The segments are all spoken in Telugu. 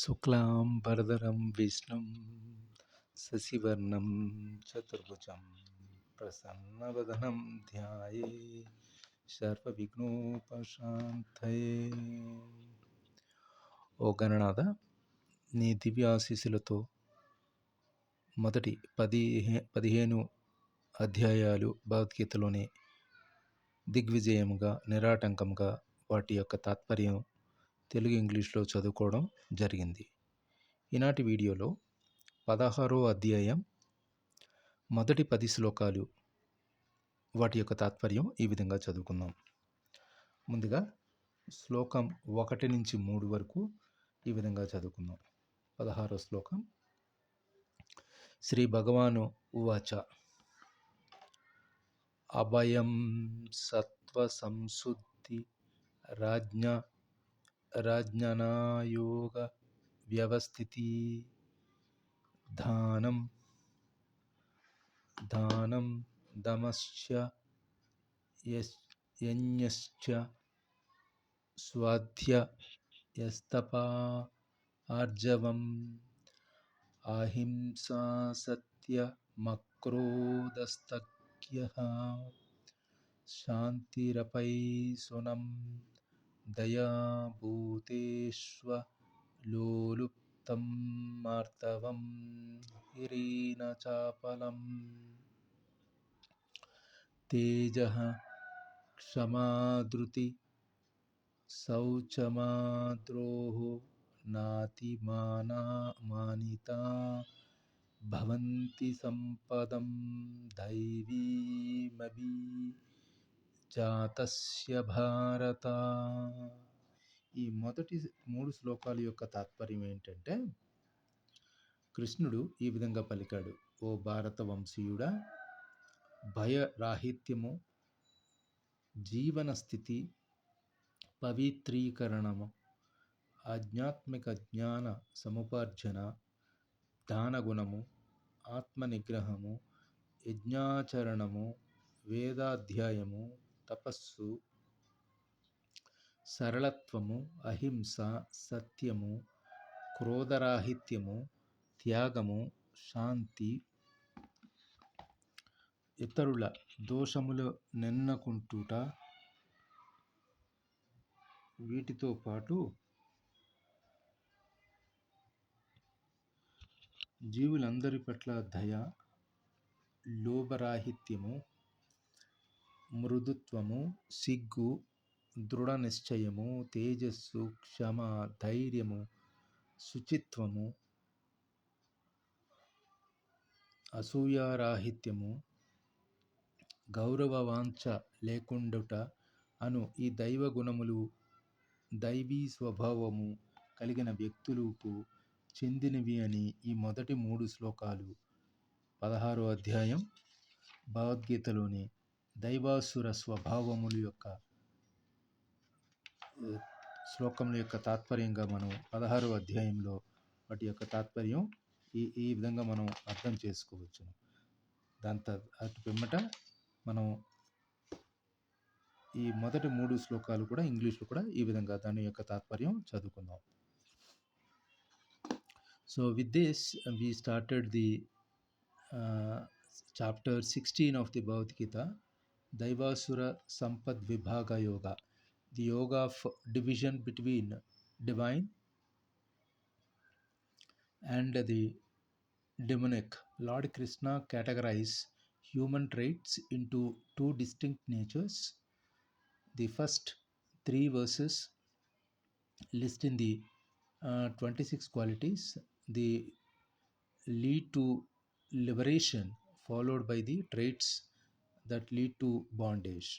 శుక్లాంబరధరం విష్ణుం శశివర్ణం చతుర్భుజం ప్రసన్నవదనం ధ్యాయే సర్వవిఘ్నోపశాంతయే. ఓ గణనాథ, నీ దివ్య ఆశీస్సులతో మొదటి 15 అధ్యాయాలు భగవద్గీతలోని దిగ్విజయముగా నిరాటంకంగా వాటి యొక్క తాత్పర్యం తెలుగు ఇంగ్లీష్లో చదువుకోవడం జరిగింది. ఈనాటి వీడియోలో 16వ అధ్యాయం మొదటి 10 శ్లోకాలు వాటి యొక్క తాత్పర్యం ఈ విధంగా చదువుకుందాం. ముందుగా శ్లోకం 1 నుంచి 3 వరకు ఈ విధంగా చదువుకుందాం. 16వ శ్లోకం. శ్రీ భగవాను ఉవాచ అభయం సత్వ సంశుద్ధి రాజ్ఞనాయోగ వ్యవస్థితి దానం దమశ్చ యజ్ఞశ్చ స్వాధ్యయస్తపా ఆర్జవం అహింసా సత్యమక్రోధస్తగ్యః శాంతిరపైశునం దయా భూతేష్వలోలుప్తం మార్తవం హిరీనచాపలం తేజః క్షమాధృతి శౌచమాద్రోహ నాతిమానితా భవంతి సంపదం దైవీమభిజాతస్య భారత. ఈ మొదటి 3 శ్లోకాల యొక్క తాత్పర్యం ఏంటంటే, కృష్ణుడు ఈ విధంగా పలికాడు: ఓ భారత వంశీయుడా, భయరాహిత్యము, జీవన స్థితి, పవిత్రీకరణము, ఆధ్యాత్మిక జ్ఞాన సముపార్జన, దానగుణము, ఆత్మనిగ్రహము, యజ్ఞాచరణము, వేదాధ్యాయము, తపస్సు, సరళత్వము, అహింస, సత్యము, క్రోధరాహిత్యము, త్యాగము, శాంతి, ఇతరుల దోషములు నిన్నకుంటుట, వీటితో పాటు జీవులందరి పట్ల దయ, లోభరాహిత్యము, మృదుత్వము, సిగ్గు, దృఢ నిశ్చయము, తేజస్సు, క్షమ, ధైర్యము, శుచిత్వము, అసూయారాహిత్యము, గౌరవవాంఛ లేకుండుట అను ఈ దైవ గుణములు దైవీ స్వభావము కలిగిన వ్యక్తులకు చెందినవి అని ఈ మొదటి 3 శ్లోకాలు 16వ అధ్యాయం భగవద్గీతలోని దైవాసుర స్వభావముల యొక్క శ్లోకముల యొక్క తాత్పర్యంగా మనం 16వ అధ్యాయంలో వాటి యొక్క తాత్పర్యం ఈ విధంగా మనం అర్థం చేసుకోవచ్చు. అటు పిమ్మట మనం ఈ మొదటి 3 శ్లోకాలు కూడా ఇంగ్లీష్లో కూడా ఈ విధంగా దాని యొక్క తాత్పర్యం చదువుకుందాం. So with this we started the chapter 16 of the Bhagavad Gita, Daivasura Sampad Vibhaga Yoga, the yoga of division between divine and the demonic. Lord Krishna categorized human traits into 2 distinct natures. The first 3 verses listing the 26 qualities. They lead to liberation, followed by the traits that lead to bondage.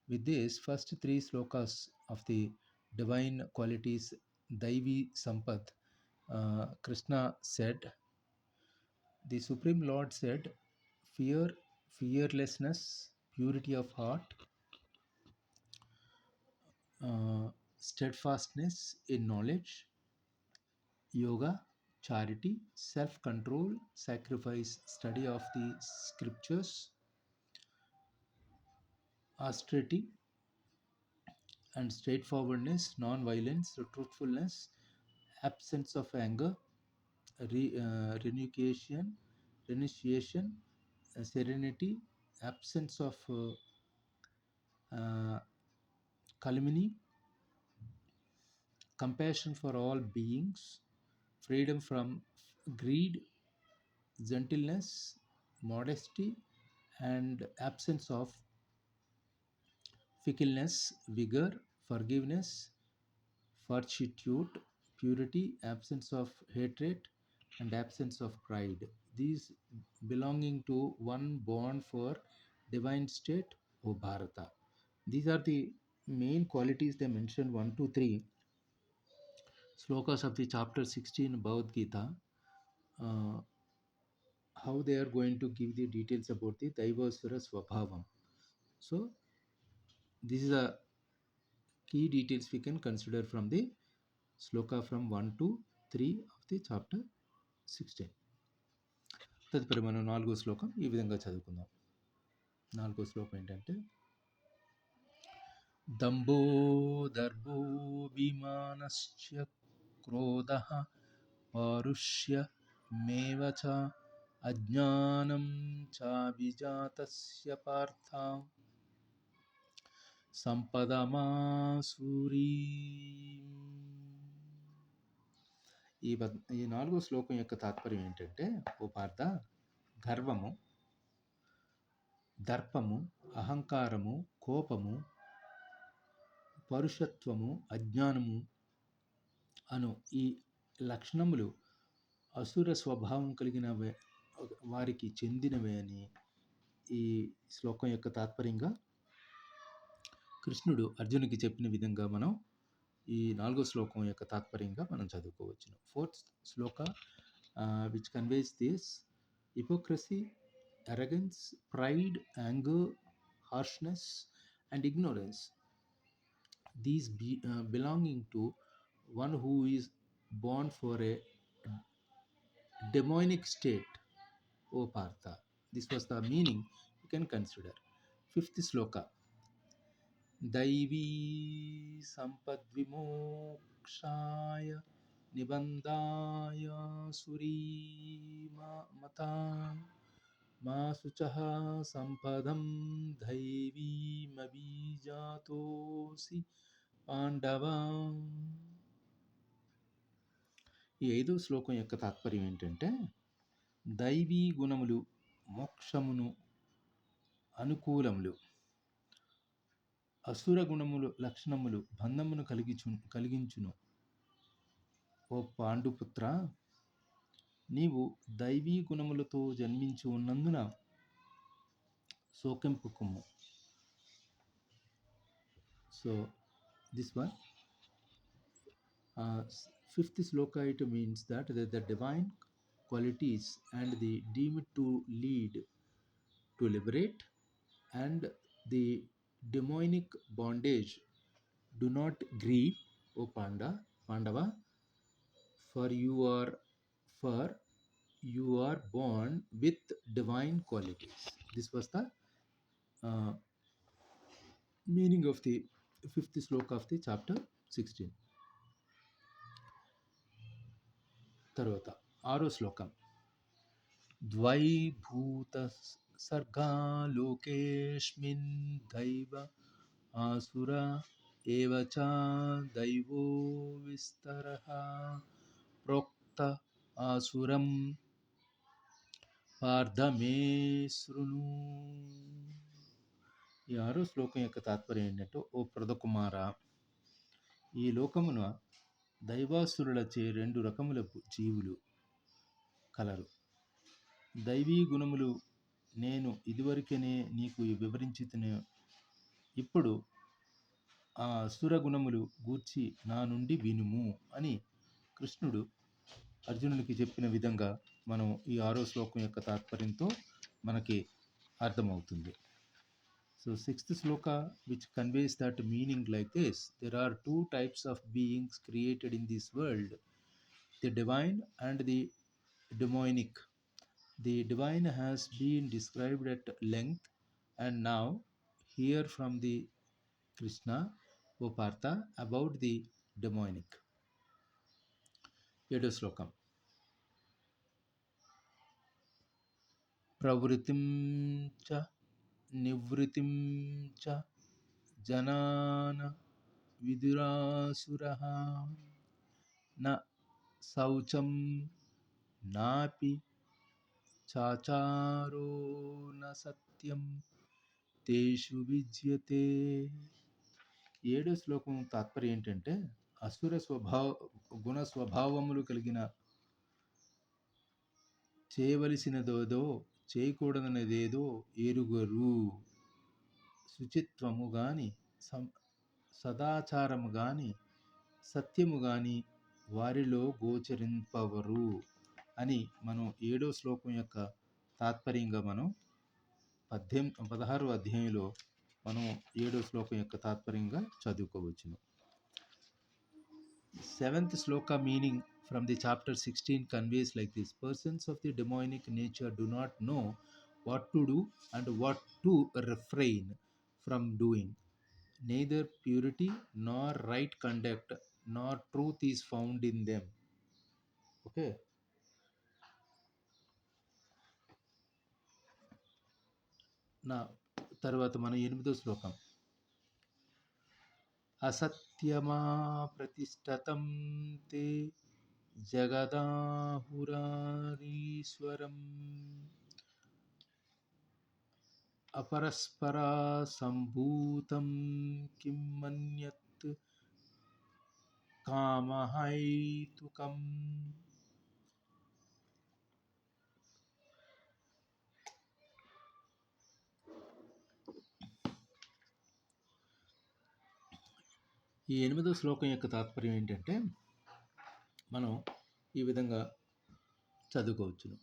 With this first 3 slokas of the divine qualities, Daivi Sampad, Krishna said, the Supreme Lord said, fear, fearlessness, purity of heart, steadfastness in knowledge, yoga, charity, self-control, sacrifice, study of the scriptures, austerity and straightforwardness, non-violence, truthfulness, absence of anger, renunciation, serenity, absence of uh, calumny, compassion for all beings, freedom from greed, gentleness, modesty, and absence of fickleness, vigor, forgiveness, fortitude, purity, absence of hatred, and absence of pride. These belonging to one born for divine state, O Bharata. These are the main qualities they mentioned 1 to 3 slokas of the chapter 16 Bhagavad Gita. Uh, how they are going to give the details about the Daivasura Swabhavam. So, this is a key details we can consider from the sloka from 1 to 3 of the chapter 16. తదుపరి మనం 4వ శ్లోకం ఈ విధంగా చదువుకుందాం. 4వ శ్లోకం ఏంటంటే దంభో దర్భోభిమానశ్చ క్రోధః పారుష్యమేవ చ అజ్ఞానం చాభిజాతస్య పార్థ సంపదమాసురీ. ఈ 4వ శ్లోకం యొక్క తాత్పర్యం ఏంటంటే, ఓ పార్థ, గర్వము, దర్పము, అహంకారము, కోపము, పరుషత్వము, అజ్ఞానము అను ఈ లక్షణములు అసుర స్వభావం కలిగిన వారికి చెందినవే అని ఈ శ్లోకం యొక్క తాత్పర్యంగా కృష్ణుడు అర్జునుడికి చెప్పిన విధంగా మనం ఈ 4వ శ్లోకం యొక్క తాత్పర్యంగా మనం చదువుకోవచ్చును. 4th Shloka which conveys this hypocrisy, arrogance, pride, anger, harshness, and ignorance. These belonging to one who is born for a demonic state, O Partha. This was the meaning you can consider. 5th sloka. Daivi sampadvimokshaya nibandhaya suri mata మాసుచః సంపదం దైవీమభిజాతోసి పాండవ. ఈ 5వ శ్లోకం యొక్క తాత్పర్యం ఏంటంటే, దైవీ గుణములు మోక్షమును అనుకూలములు, అసుర గుణములు లక్షణములు బంధమును కలిగించును. ఓ పాండుపుత్ర, నీవు దైవీ గుణములతో జన్మించి ఉన్నందున శోకింపుకుము. So this one 5th sloka, it means that the divine qualities and the deemed to lead to liberate and the demonic bondage do not grieve, O Pandava, for you are born with divine qualities. This was the meaning of the 5th sloka of the chapter 16. తర్వాత 6వ శ్లోకం. ద్వైభూత సర్గా లోకేష్మిన్ దైవ ఆసుర ఏవ చ దైవో విస్తరః ప్రోక్త ఆసురం పార్థ మే శృణు. ఈ 6వ శ్లోకం యొక్క తాత్పర్యం ఏంటంటే, ఓ ప్రదకుమార, ఈ లోకమున దైవాసురులచే 2 రకముల జీవులు కలరు. దైవీ గుణములు నేను ఇదివరకనే నీకు వివరించుతున్న. ఇప్పుడు ఆ అసుర గుణములు గూర్చి నా నుండి వినుము అని కృష్ణుడు అర్జునుడికి చెప్పిన విధంగా మనం ఈ 6వ శ్లోకం యొక్క తాత్పర్యంతో మనకి అర్థమవుతుంది. So 6th sloka, which conveys that meaning like this: there are 2 types of beings created in this world, the divine and the demonic. The divine has been described at length, and now hear from the Krishna, O Partha, about the demonic. 7వ శ్లోకం. ప్రవృత్తిం చ నివృత్తిం చ జనాన విదురాసురః న శౌచం నాపి చాచారో న సత్యం తేషు విజ్యతే. 7వ శ్లోకం తాత్పర్యం ఏంటంటే, అసుర గుణ స్వభావములు కలిగిన చేయవలసినదేదో చేయకూడదనేదేదో ఎరుగరు. శుచిత్వము గాని సదాచారము గాని సత్యము గాని వారిలో గోచరింపవరు అని మనం 7వ శ్లోకం యొక్క తాత్పర్యంగా మనం 16వ అధ్యాయంలో మనం 7వ శ్లోకం యొక్క తాత్పర్యంగా చదువుకోవచ్చును. 7th sloka meaning from the chapter 16 conveys like this: persons of the demonic nature do not know what to do and what to refrain from doing. Neither purity nor right conduct nor truth is found in them. Okay. నా తర్వాత మనం 8వ శ్లోకం. అసత్యమా ప్రతిష్టతం తే జగదాహురారీశ్వరం అపరస్పరా సంభూతం కిం మన్యత్ కామహైతుకం. ఈ 8వ శ్లోకం యొక్క తాత్పర్యం ఏంటంటే, మనం ఈ విధంగా చదువుకోవచ్చును.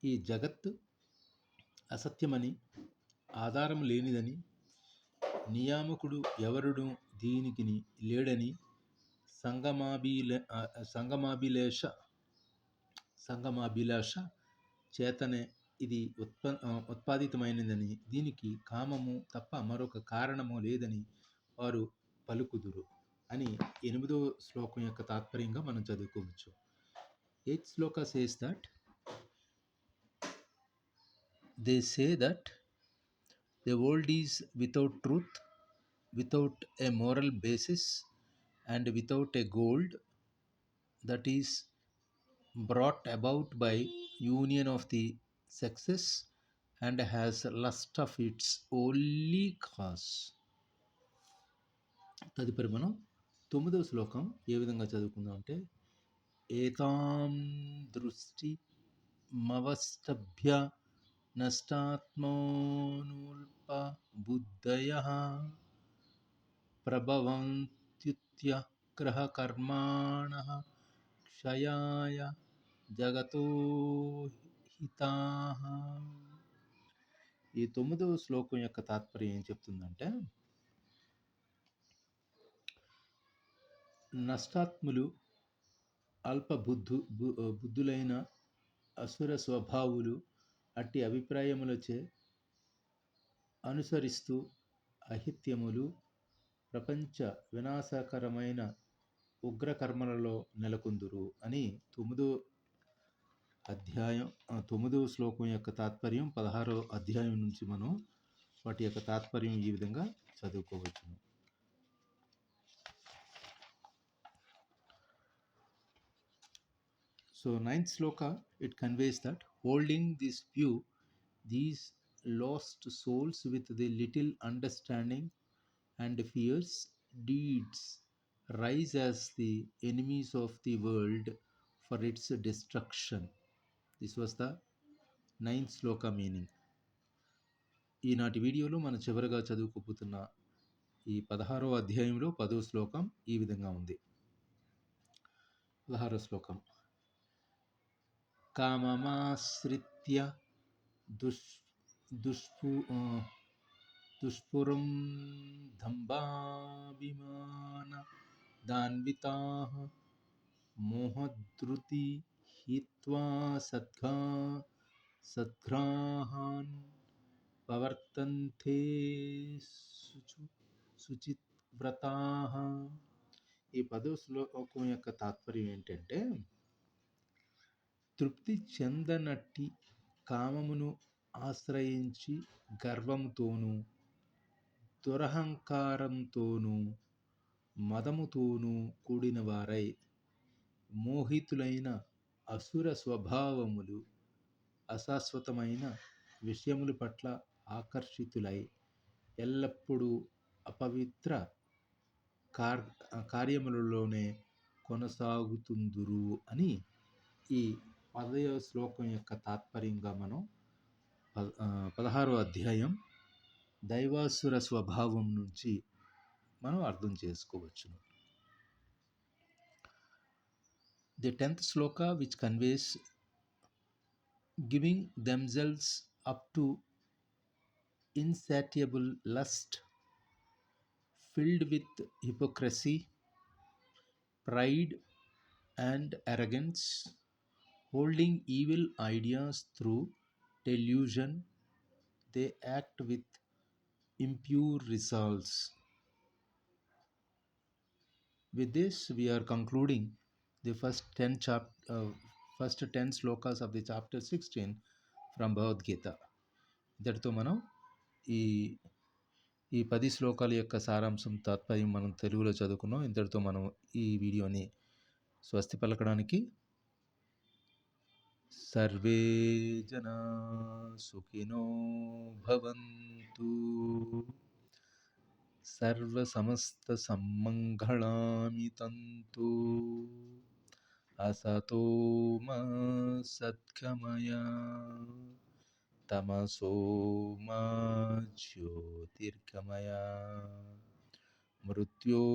ఈ జగత్తు అసత్యమని, ఆధారం లేనిదని, నియామకుడు ఎవరుడు దీనికి లేడని, సంగమాభిలాష చేతనే ఇది ఉత్పాదితమైనదని, దీనికి కామము తప్ప మరొక కారణము లేదని వారు పలుకుదురు అని 8వ శ్లోకం యొక్క తాత్పర్యంగా మనం చదువుకోవచ్చు. 8th sloka says that they say that the world is without truth, without a moral basis, and without a goal that is brought about by union of the sexes and has lust of its only cause. తదుపరి మనం 9వ శ్లోకం ఏ విధంగా చదువుకుందాం అంటే, ఏతాం దృష్టి మవష్టభ్య నష్టాత్మనోల్ప బుద్ధయః ప్రభవంత్యుత్యగ్రహ కర్మాణః క్షయాయ జగతో హితాః. ఈ 9వ శ్లోకం యొక్క తాత్పర్యం ఏం చెప్తుందంటే, నష్టాత్ములు, అల్ప బుద్ధులైన అసుర స్వభావులు అట్టి అభిప్రాయములచే అనుసరిస్తూ అహిత్యములు, ప్రపంచ వినాశకరమైన ఉగ్రకర్మలలో నెలకొందురు అని 9వ శ్లోకం యొక్క తాత్పర్యం 16వ అధ్యాయం నుంచి మనం వాటి యొక్క తాత్పర్యం ఈ విధంగా చదువుకోవచ్చు. So 9th sloka, it conveys that holding this view, these lost souls with the little understanding and fierce deeds rise as the enemies of the world for its destruction. This was the 9th sloka meaning. ఈనాటి వీడియోలో మనం చివరిగా చదువుకోబోతున్న ఈ 16వ అధ్యాయంలో 10వ శ్లోకం ఈ విధంగా ఉంది. 16వ శ్లోకం. కామమాశ్రిత్య దుష్పురం దంభాభిమాన దాన్వితాః మోహధృతి హిత్వా సద్గ్రాహాన్ ప్రవర్తంతే శుచివ్రతాః. ఈ 10వ శ్లోకం యొక్క తాత్పర్యం ఏంటంటే, తృప్తి చెందనట్టి కామమును ఆశ్రయించి గర్వంతోనూ దురహంకారంతోనూ మదముతోనూ కూడిన వారై మోహితులైన అసుర స్వభావములు అశాశ్వతమైన విషయముల పట్ల ఆకర్షితులై ఎల్లప్పుడూ అపవిత్ర కార్యములలోనే కొనసాగుతుందురు అని ఈ 10వ శ్లోకం యొక్క తాత్పర్యంగా మనం 16వ అధ్యాయం దైవాసుర స్వభావం నుంచి మనం అర్థం చేసుకోవచ్చును. The 10th Shloka which conveys giving themselves up to insatiable lust, filled with hypocrisy, pride, and arrogance, holding evil ideas through delusion, they act with impure results. With this, we are concluding the first 10 slokas of the chapter 16 from Bhagavad Gita. ఇంతటితో మనం ఈ 10 శ్లోకాల యొక్క సారాంశం తాత్పర్యం మనం తెలుగులో చదువుకున్నాం. ఇంతటితో మనం ఈ వీడియోని స్వస్తి పలకడానికి సర్వే జనా సుఖినో భవంతు, సర్వ సమస్త సమ్మంగళాని తంతు, అసతో మా సద్గమయ, తమసో మా జ్యోతిర్గమయ, మృత్యోర్మామృతంగమయ.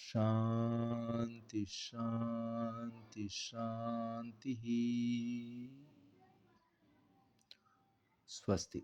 శాంతి శాంతి శాంతి. స్వస్తి.